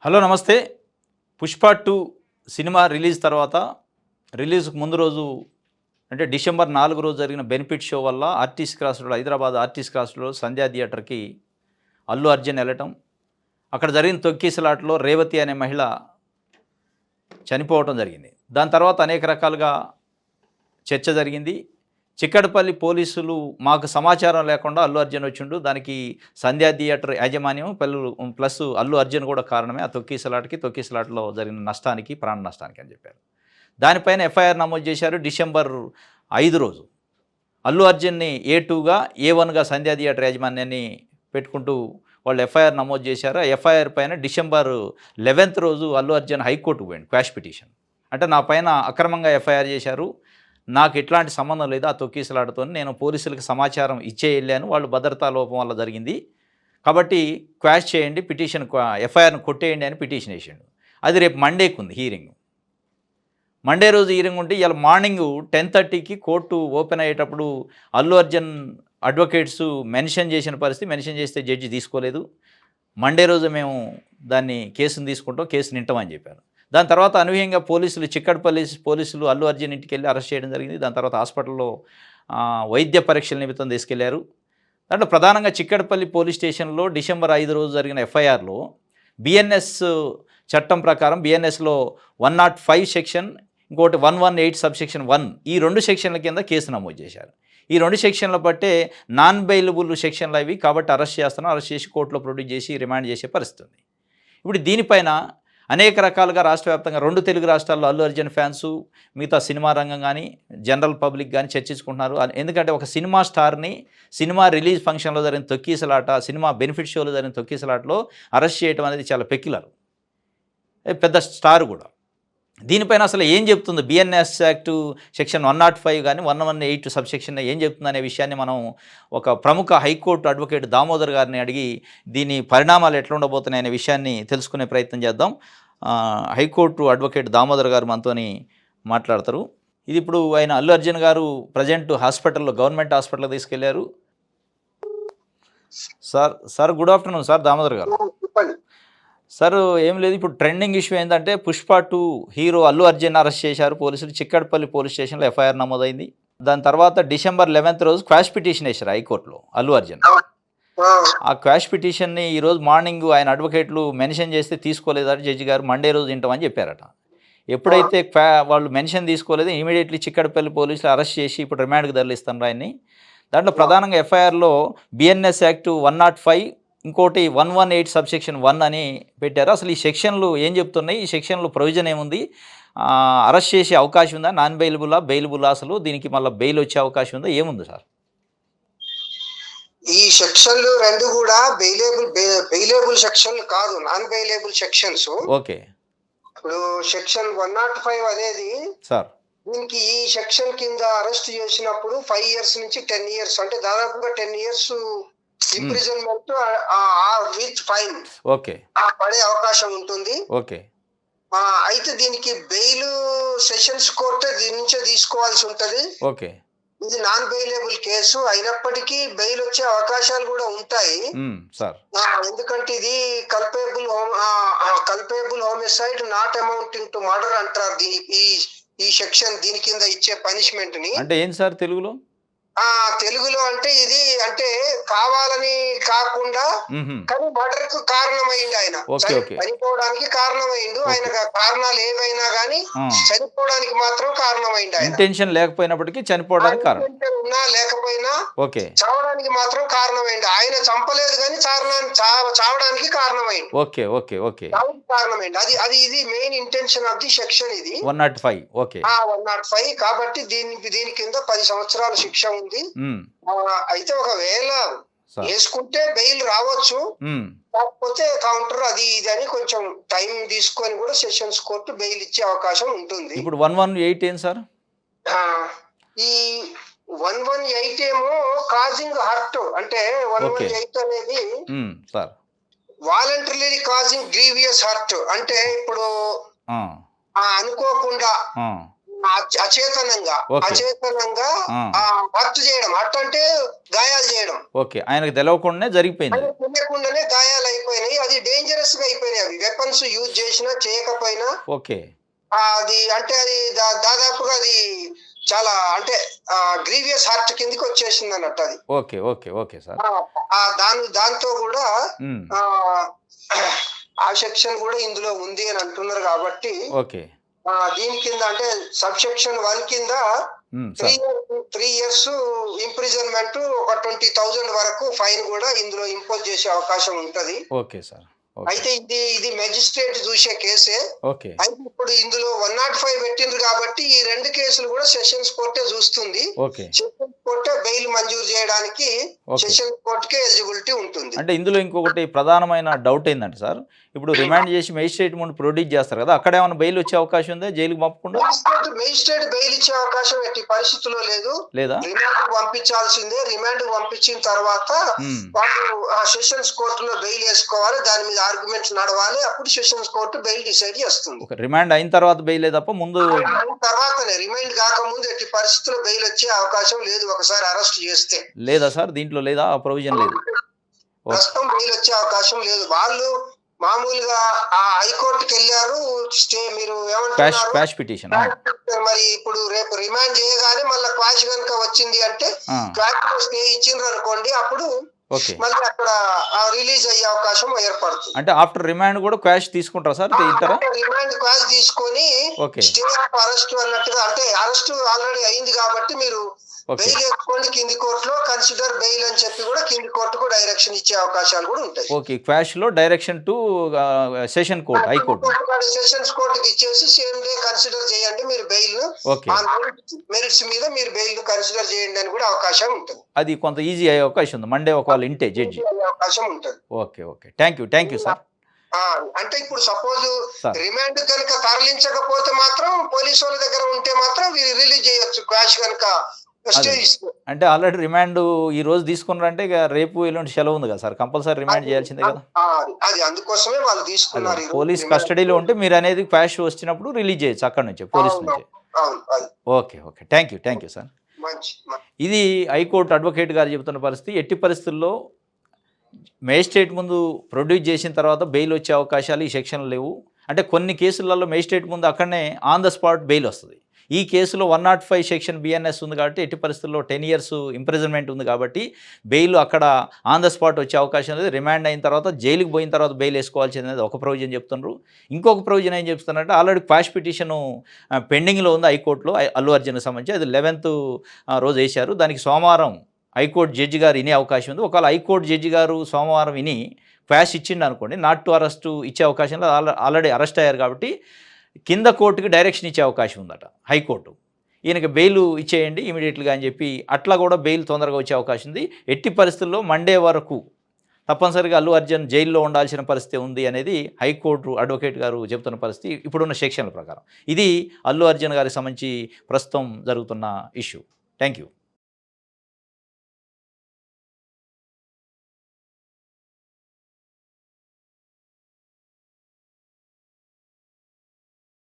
Hello నమస్తే. 'Pushpa 2' cinema release తర్వాత రిలీజ్‌కు ముందు రోజు అంటే డిసెంబర్ 4 రోజు జరిగిన బెనిఫిట్ షో వల్ల artist cross road Hyderabad artist cross రోడ్‌లో సంధ్యా థియేటర్‌కి అల్లు అర్జున్ ఎళ్ళటం. అక్కడ జరిగిన తొక్కిసలాటలో రేవతి అనే మహిళ చనిపోవటం జరిగింది. దాని తర్వాత అనేక రకాలుగా చర్చ జరిగింది. చిక్కడపల్లి పోలీసులు మాకు సమాచారం లేకుండా అల్లు అర్జున్ వచ్చిండు. దానికి సంధ్యా థియేటర్ యాజమాన్యం ప్లస్ అల్లు అర్జున్ కూడా కారణమే ఆ తొక్కిసలాటలో జరిగిన నష్టానికి, ప్రాణ నష్టానికి అని చెప్పారు. దానిపైన ఎఫ్ఐఆర్ నమోదు చేశారు. డిసెంబర్ 5 రోజు అల్లు అర్జున్ని A2గా, A1గా సంధ్యా థియేటర్ యాజమాన్యాన్ని పెట్టుకుంటూ వాళ్ళు ఎఫ్ఐఆర్ నమోదు చేశారు. ఆ ఎఫ్ఐఆర్ పైన డిసెంబర్ 11 రోజు అల్లు అర్జున్ హైకోర్టుకు పోయిండు క్వాష్ పిటిషన్. అంటే నా పైన అక్రమంగా ఎఫ్ఐఆర్ చేశారు, నాకు ఎట్లాంటి సంబంధం లేదు ఆ తొక్కిసలాటతో, నేను పోలీసులకు సమాచారం ఇచ్చే వెళ్ళాను, వాళ్ళు భద్రతా లోపం వల్ల జరిగింది కాబట్టి క్వాష్ చేయండి, ఎఫ్ఐఆర్ను కొట్టేయండి అని పిటిషన్ వేసిండు. అది రేపు మండేకి ఉంది హీరింగ్. మండే రోజు హీరింగ్ ఉంటే ఇవాళ మార్నింగ్ 10:30కి కోర్టు ఓపెన్ అయ్యేటప్పుడు అల్లు అర్జున్ అడ్వకేట్స్ మెన్షన్ చేస్తే జడ్జి తీసుకోలేదు. మండే రోజు మేము దాన్ని కేసును తీసుకుంటాం, కేసుని వింటామని చెప్పారు. దాని తర్వాత అనూహ్యంగా చిక్కడపల్లి పోలీసులు అల్లు అర్జున్ ఇంటికి వెళ్ళి అరెస్ట్ చేయడం జరిగింది. దాని తర్వాత హాస్పిటల్లో వైద్య పరీక్షల నిమిత్తం తీసుకెళ్లారు. దాంట్లో ప్రధానంగా చిక్కడపల్లి పోలీస్ స్టేషన్లో డిసెంబర్ 5 రోజు జరిగిన ఎఫ్ఐఆర్లో బిఎన్ఎస్ చట్టం ప్రకారం బిఎన్ఎస్లో 105 సెక్షన్, ఇంకోటి 118 సబ్సెక్షన్ 1, ఈ 2 సెక్షన్ల కింద కేసు నమోదు చేశారు. ఈ 2 సెక్షన్ల బట్టే నాన్ బెయిలబుల్ సెక్షన్లు అవి కాబట్టి అరెస్ట్ చేసి కోర్టులో ప్రొడ్యూస్ చేసి రిమాండ్ చేసే పరిస్థితి ఉంది. ఇప్పుడు దీనిపైన అనేక రకాలుగా రాష్ట్ర వ్యాప్తంగా 2 తెలుగు రాష్ట్రాల్లో అల్లు అర్జున్ ఫ్యాన్సు, మిగతా సినిమా రంగం కానీ, జనరల్ పబ్లిక్ కానీ చర్చించుకుంటున్నారు. ఎందుకంటే ఒక సినిమా స్టార్ని సినిమా రిలీజ్ ఫంక్షన్లో జరిగిన తొక్కిసలాట, సినిమా బెనిఫిట్ షోలో జరిగిన తొక్కిసలాటలో అరెస్ట్ చేయడం అనేది చాలా పెక్యులర్, పెద్ద స్టార్ కూడా. దీనిపైన అసలు ఏం చెప్తుంది బిఎన్ఎస్ యాక్టు సెక్షన్ 105 కానీ 118 సబ్సెక్షన్ ఏం చెప్తుంది అనే విషయాన్ని మనం ఒక ప్రముఖ హైకోర్టు అడ్వకేట్ దామోదర్ గారిని అడిగి దీని పరిణామాలు ఎట్లా ఉండబోతున్నాయి అనే విషయాన్ని తెలుసుకునే ప్రయత్నం చేద్దాం. హైకోర్టు అడ్వకేట్ దామోదర్ గారు మనతోని మాట్లాడతారు. ఇది ఇప్పుడు ఆయన అల్లు అర్జున్ గారు ప్రజెంట్ హాస్పిటల్లో, గవర్నమెంట్ హాస్పిటల్లో తీసుకెళ్లారు. Sir good afternoon sir, Damodar గారు. సార్ ఏం లేదు, ఇప్పుడు ట్రెండింగ్ ఇష్యూ ఏంటంటే పుష్ప 2 హీరో అల్లు అర్జున్ అరెస్ట్ చేశారు పోలీసులు. చిక్కడపల్లి పోలీస్ స్టేషన్లో ఎఫ్ఐఆర్ నమోదైంది. దాని తర్వాత డిసెంబర్ 11 రోజు క్వాష్ పిటిషన్ వేశారు హైకోర్టులో అల్లు అర్జున్. ఆ క్వాష్ పిటిషన్ని ఈరోజు మార్నింగ్ ఆయన అడ్వకేట్లు మెన్షన్ చేస్తే తీసుకోలేదని జడ్జి గారు మండే రోజు వింటామని చెప్పారట. ఎప్పుడైతే వాళ్ళు మెన్షన్ తీసుకోలేదు, ఇమీడియట్లీ చిక్కడపల్లి పోలీసులు అరెస్ట్ చేసి ఇప్పుడు రిమాండ్కి తరలిస్తున్నారు ఆయన్ని. దాంట్లో ప్రధానంగా ఎఫ్ఐఆర్లో బిఎన్ఎస్ యాక్టు 105, ఇంకోటి 118 సబ్సెక్షన్ 1 అని పెట్టారు. అసలు ఈ సెక్షన్లు ఏం చెప్తున్నాయి, ఈ సెక్షన్లు ప్రొవిజన్ ఏముంది, అరెస్ట్ చేసే అవకాశం ఉందా, నాన్ బెయిలబుల్ అసలు దీనికి మళ్ళీ బెయిల్ వచ్చే అవకాశం ఉందా, ఏముంది సార్? ఈ సెక్షన్లు రెండు కూడా బెయిలబుల్ సెక్షన్ కాదు, నాన్ బెయిలబుల్ సెక్షన్స్. ఓకే. ఇప్పుడు సెక్షన్ 105 అనేది సార్, దీనికి ఈ సెక్షన్ కింద అరెస్ట్ చేసినప్పుడు 5 years నుంచి 10 years, అంటే దాదాపుగా 10 years ఇంప్రిజన్మెంట్ విత్ ఫైన్ పడే అవకాశం ఉంటుంది. ఓకే. అయితే దీనికి బెయిల్ సెషన్స్ కోర్టే దీని నుంచే తీసుకోవాల్సి ఉంటది. ఓకే. ఇది నాన్ బెయిలబుల్ కేసు అయినప్పటికీ బెయిల్ వచ్చే అవకాశాలు కూడా ఉంటాయి సార్. ఎందుకంటే ఇది culpable homicide not amounting to murder అంటారు ఈ సెక్షన్. దీని కింద ఇచ్చే పనిష్మెంట్ ని అంటే ఏంటి సార్ తెలుగులో? తెలుగులో అంటే ఇది అంటే కావాలని కాకుండా కానీ మర్డర్ కు కారణమైంది, ఆయన చనిపోవడానికి కారణమైండు. ఆయన కారణాలు ఏవైనా గానీ చనిపోవడానికి మాత్రం కారణమైండు. ఆయన ఇంటెన్షన్ లేకపోయినప్పటికీ చనిపోవడానికి కారణం ఉన్నా లేకపోయినా చావడానికి మాత్రం కారణమైండు. ఆయన చంపలేదు కానీ చావడానికి కారణమైండు. కారణమైండు. ఇది main intention of the section. ఇది 105. 105 కాబట్టి దీని కింద 10 సంవత్సరాల శిక్ష ఉంది. అయితే ఒకవేళ వేసుకుంటే బెయిల్ రావచ్చు, కాకపోతే కౌంటర్ అది ఇది అని కొంచెం టైం తీసుకొని కూడా సెషన్స్ కోర్టు బెయిల్ ఇచ్చే అవకాశం ఉంటుంది. ఇప్పుడు 118 ఏం సార్? ఈ 118 ఏమో కాజింగ్ హర్ట్, అంటే 118 అనేది వాలంటరీలీ కాజింగ్ గ్రీవియస్ హర్ట్, అంటే ఇప్పుడు అనుకోకుండా అచేతనంగా ఓకే. అచేతనంగా ఆ! హత్య చేయడం. హత్య అంటే గాయాలు చేయడం. ఓకే. ఆయనకు తెలవకుండానే జరిగిపోయింది అది. ఆయనకు తెలియకుండానే గాయాలు అయిపోయినాయి. అది డేంజరస్ గా అయిపోయినాయి. అవి వెపన్స్ యూజ్ చేసినా చేయకపోయినా ఓకే. అది అంటే అది దాదాపుగా అది చాలా అంటే గ్రీవియస్ హార్ట్ కిందకి వచ్చేసింది అన్నట్టు అది. ఓకే. ఓకే. Okay sir. దాంతో కూడా హ్మ్. ఆ ఆ సెక్షన్ కూడా ఇందులో ఉంది అని అంటున్నారు కాబట్టి ఓకే. దీని కింద అంటే సబ్ సెక్షన్ 1 కింద హ్మ్. 3 సార్. ఇయర్స్ 3 ఇయర్స్ ఇంప్రిజన్మెంట్ ఒక 20,000 వరకు ఫైన్ కూడా ఇందులో ఇంపోజ్ చేసే అవకాశం ఉంటది. Okay sir. ఓకే. అయితే ఇది మెజిస్ట్రేట్ చూసే కేసే. ఓకే. అయితే ఇప్పుడు ఇందులో 105 పెట్టిండ్రు కాబట్టి ఈ 2 కేసులు కూడా సెషన్స్ కోర్టే చూస్తుంది. ఓకే. సెషన్స్ కోర్టే బెయిల్ మంజూరు చేయడానికి ఓకే. సెషన్స్ కోర్టుకే ఎలిజిబిలిటీ ఉంటుంది. అంటే ఇందులో ఇంకొకటి ప్రధానమైన డౌట్ ఏందంటే సార్, ఇప్పుడు రిమాండ్ చేసి మేజిస్ట్రేట్ ముందు ప్రొడ్యూస్ చేస్తారు కదా! అక్కడ ఏమైనా బెయిల్ వచ్చే అవకాశం ఉందా జైలుకి పంపకుండా? మేజిస్ట్రేట్ బెయిల్ ఇచ్చే అవకాశం ఎట్టి పరిస్థితుల్లో లేదు. లేదా? రిమాండ్ పంపించాల్సిందే. రిమాండ్ పంపించిన తర్వాత హ్మ్. వాళ్ళు ఆ సెషన్స్ కోర్టులో బెయిల్ వేసుకోవాలి. దాని మీద ఆర్గ్యుమెంట్స్ నడవాలి. అప్పుడు సెషన్స్ కోర్టు బెయిల్ డిసైడ్ చేస్తుంది. ఒక రిమాండ్ అయిన తర్వాత బెయిలే తప్ప ముందు తర్వాతనే రిమైండ్ కాకముందు ఎట్టి పరిస్థితుల్లో బెయిల్ వచ్చే అవకాశం లేదు ఒకసారి అరెస్ట్ చేస్తే. లేదా సార్? దీంట్లో లేదా? ఆ ప్రొవిజన్ లేదు. ఓకే. ప్రస్తుతం బెయిల్ వచ్చే అవకాశం లేదు. వాళ్ళు మామూలుగా ఆ హైకోర్టుకి వెళ్ళారు. స్టే మీరు ఏమంటున్నారు? Quash petition. మరి ఇప్పుడు రేపు రిమాండ్ చేయగానే మళ్ళీ క్వాష్ కనుక వచ్చింది అంటే ఆ! క్వాష్ లో స్టే ఇచ్చిండ్రు అనుకోండి, అప్పుడు ఓకే. మళ్ళీ అక్కడ రిలీజ్ అయ్యే అవకాశం ఏర్పడుతుంది. అంటే ఆఫ్టర్ రిమాండ్ కూడా క్వాష్ తీసుకుంటారా సార్? తింటారా? రిమాండ్ క్వాష్ తీసుకొని ఓకే. స్టే ఆఫ్ అరెస్ట్ అన్నట్టుగా అంటే అరెస్ట్ ఆల్రెడీ అయింది కాబట్టి మీరు ఓకే. బెయిల్ వేసుకోండి కింది కోర్టులో కన్సిడర్ బెయిల్ అని చెప్పి కూడా కింది కోర్టుకు డైరెక్షన్ ఇచ్చే అవకాశాలు కూడా ఉంటాయి. ఓకే. క్వాష్‌లో direction to session court, high court. Sessions కోర్టుకి ఇచ్చేసి సేమ్ డే కన్సిడర్ చేయండి మీరు బెయిల్. ఓకే. ఆ మెరిట్స్ మీద మీరు బెయిల్ కన్సిడర్ చేయండి అని కూడా అవకాశం ఉంటుంది. అది కొంత ఈజీ అయ్యే అవకాశం ఉంది. మండే ఒకవేళ ఇంటే జడ్జి. అవకాశం ఉంటుంది. Okay. Okay. Thank you sir. అంటే ఇప్పుడు సపోజ్ సార్. రిమాండ్ కనుక తరలించకపోతే మాత్రం పోలీసు వాళ్ళ దగ్గర ఉంటే మాత్రం రిలీజ్ చేయొచ్చు క్వాష్ కనుక స్టే అదే. ఇస్తే. అంటే ఆల్రెడీ రిమాండ్ ఈ రోజు తీసుకున్నారంటే ఇక రేపు ఎల్లుండి సెలవు ఉంది కదా సార్. కంపల్సరీ రిమాండ్ చేయాల్సిందే కదా! అది అందుకోసమే వాళ్ళు అదే. తీసుకున్నారు. పోలీస్ కస్టడీలో ఉంటే మీరు అనేది క్వాష్ వచ్చినప్పుడు రిలీజ్ చేయొచ్చు అక్కడి నుంచే, పోలీస్ నుంచే. అవును అది okay. Okay. Thank you sir. మంచి ఇది హైకోర్టు అడ్వకేట్ గారు చెబుతున్న పరిస్థితి. ఎట్టి పరిస్థితుల్లో మేజిస్ట్రేట్ ముందు ప్రొడ్యూస్ చేసిన తర్వాత బెయిల్ వచ్చే అవకాశాలు ఈ సెక్షన్‌లో లేవు. అంటే కొన్ని కేసులలో మేజిస్ట్రేట్ ముందు అక్కడనే ఆన్ ద స్పాట్ బెయిల్ వస్తది. ఈ కేసులో 105 సెక్షన్ బిఎన్ఎస్ ఉంది కాబట్టి ఎట్టి పరిస్థితుల్లో 10 ఇయర్స్ ఇంప్రిజన్మెంట్ ఉంది కాబట్టి బెయిల్ అక్కడ ఆన్ ద స్పాట్ వచ్చే అవకాశం లేదు. రిమాండ్ అయిన తర్వాత జైలుకి పోయిన తర్వాత బెయిల్ వేసుకోవాల్సింది ఒక ప్రొవిజన్ చెప్తున్నారు. ఇంకొక ప్రొవిజన్ ఏం చెప్తున్నారంటే ఆల్రెడీ క్వాష్ పిటిషను పెండింగ్‌లో ఉంది హైకోర్టులో అల్లు అర్జున్‌కి సంబంధించి. అది 11th రోజు వేశారు. దానికి సోమవారం హైకోర్టు జడ్జి గారు వినే అవకాశం ఉంది. ఒకవేళ హైకోర్టు జడ్జి గారు సోమవారం విని క్వాష్ ఇచ్చిండు అనుకోండి, నాట్ టు అరెస్ట్ ఇచ్చే అవకాశం లేదు. ఆల్రెడీ అరెస్ట్ అయ్యారు కాబట్టి కింద కోర్టుకి డైరెక్షన్ ఇచ్చే అవకాశం ఉందట హైకోర్టు. ఈయనకి బెయిల్ ఇచ్చేయండి ఇమీడియట్‌గా అని చెప్పి అట్లా కూడా బెయిల్ తొందరగా వచ్చే అవకాశం ఉంది. ఎట్టి పరిస్థితుల్లో మండే వరకు తప్పనిసరిగా అల్లు అర్జున్ జైల్లో ఉండాల్సిన పరిస్థితి ఉంది అనేది హైకోర్టు అడ్వకేట్ గారు చెబుతున్న పరిస్థితి ఇప్పుడున్న సెక్షన్ల ప్రకారం. ఇది అల్లు అర్జున్ గారికి సంబంధించి ప్రస్తుతం జరుగుతున్న ఇష్యూ. Thank you.